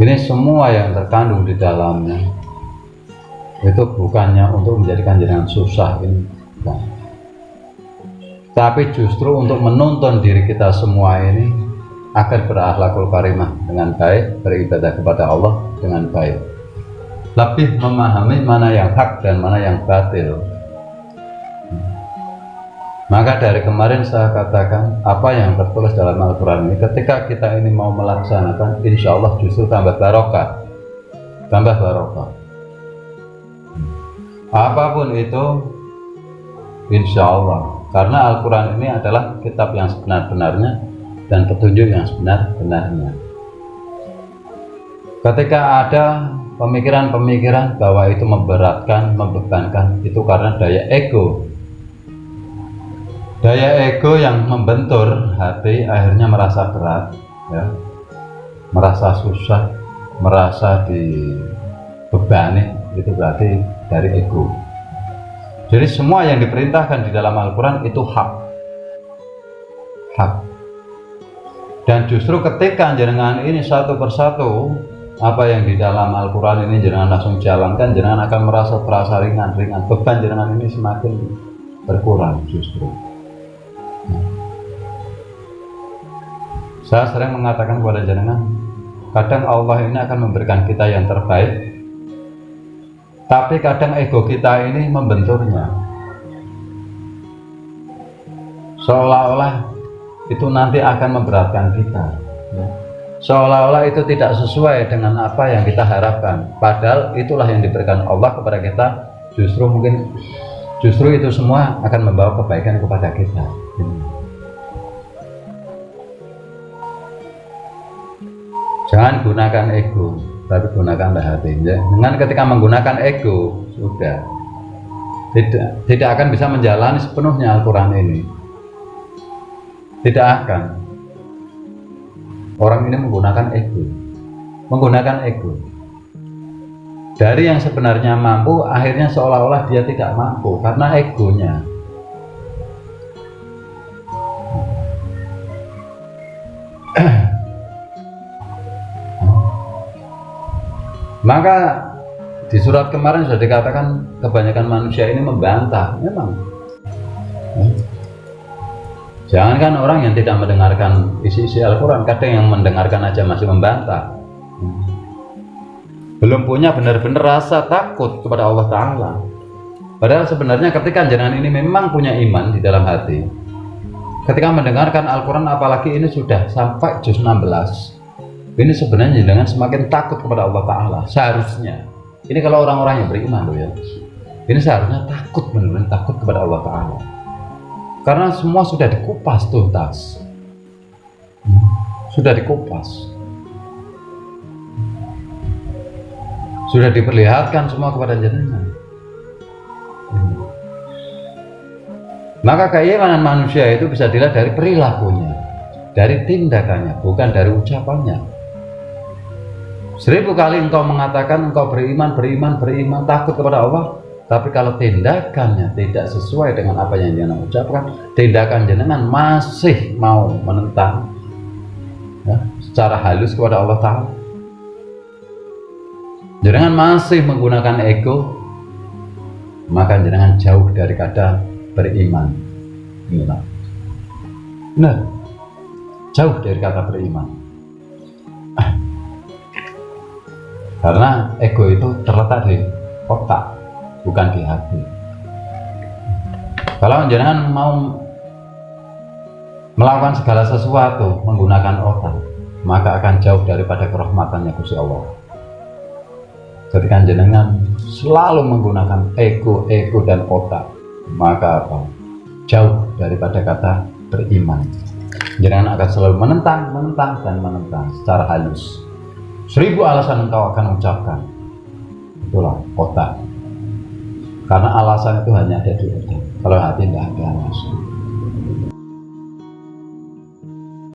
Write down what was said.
Ini semua yang terkandung di dalamnya itu bukannya untuk menjadikan jenengan susah, ini bukan. Tapi justru untuk menuntun diri kita semua ini agar berakhlakul karimah dengan baik, beribadah kepada Allah dengan baik, lebih memahami mana yang hak dan mana yang batil. Maka dari kemarin saya katakan, apa yang tertulis dalam Al-Quran ini, ketika kita ini mau melaksanakan, insya Allah justru tambah barokah, tambah barokah. Apapun itu, insya Allah, karena Al-Quran ini adalah kitab yang sebenar-benarnya dan petunjuk yang sebenar-benarnya. Ketika ada pemikiran-pemikiran bahwa itu memberatkan, membebankan, itu karena daya ego. Daya ego yang membentur hati, akhirnya merasa berat, ya, merasa susah, merasa dibebani, itu berarti dari ego. Jadi semua yang diperintahkan di dalam Al-Quran itu hak. Dan justru ketika jenengan ini satu persatu, apa yang di dalam Al-Quran ini jenengan langsung jalankan, jenengan akan terasa ringan, beban jenengan ini semakin berkurang justru. Saya sering mengatakan kepada jenengan, kadang Allah ini akan memberikan kita yang terbaik, tapi kadang ego kita ini membenturnya, seolah-olah itu nanti akan memberatkan kita, seolah-olah itu tidak sesuai dengan apa yang kita harapkan, padahal itulah yang diberikan Allah kepada kita. Justru itu semua akan membawa kebaikan kepada kita. Jangan gunakan ego, tapi gunakanlah hati. Dengan ketika menggunakan ego, sudah tidak akan bisa menjalani sepenuhnya Al-Quran ini. Tidak akan. Orang ini menggunakan ego. Dari yang sebenarnya mampu, akhirnya seolah-olah dia tidak mampu karena egonya. Maka di surat kemarin sudah dikatakan kebanyakan manusia ini membantah. Memang jangankan orang yang tidak mendengarkan isi-isi Al-Quran, kadang yang mendengarkan aja masih membantah, belum punya benar-benar rasa takut kepada Allah Ta'ala. Padahal sebenarnya ketika jenengan ini memang punya iman di dalam hati, ketika mendengarkan Al-Quran, apalagi ini sudah sampai juz 16, ini sebenarnya dengan semakin takut kepada Allah Ta'ala. Seharusnya ini kalau orang-orang yang beriman loh ya, ini seharusnya takut, benar-benar takut kepada Allah Ta'ala, karena semua sudah dikupas tuntas, sudah dikupas, sudah diperlihatkan semua kepada jenengan. Maka keimanan manusia itu bisa dilihat dari perilakunya, dari tindakannya, bukan dari ucapannya. 1000 kali engkau mengatakan engkau beriman, takut kepada Allah, tapi kalau tindakannya tidak sesuai dengan apa yang jenengan ucapkan, tindakan jenengan masih mau menentang, ya, secara halus kepada Allah Ta'ala, jenengan masih menggunakan ego, maka jenengan jauh dari kata beriman. Inilah benar, jauh dari kata beriman. Karena ego itu terletak di otak, bukan di hati. Kalau jenengan mau melakukan segala sesuatu menggunakan otak, maka akan jauh daripada kerahmatannya Gusti Allah. Ketika jenengan selalu menggunakan ego dan otak, maka apa? Jauh daripada kata beriman. Jenengan akan selalu menentang secara halus. 1000 alasan engkau akan ucapkan. Itulah otak. Karena alasan itu hanya ada di otak. Kalau hati tidak ada alasan.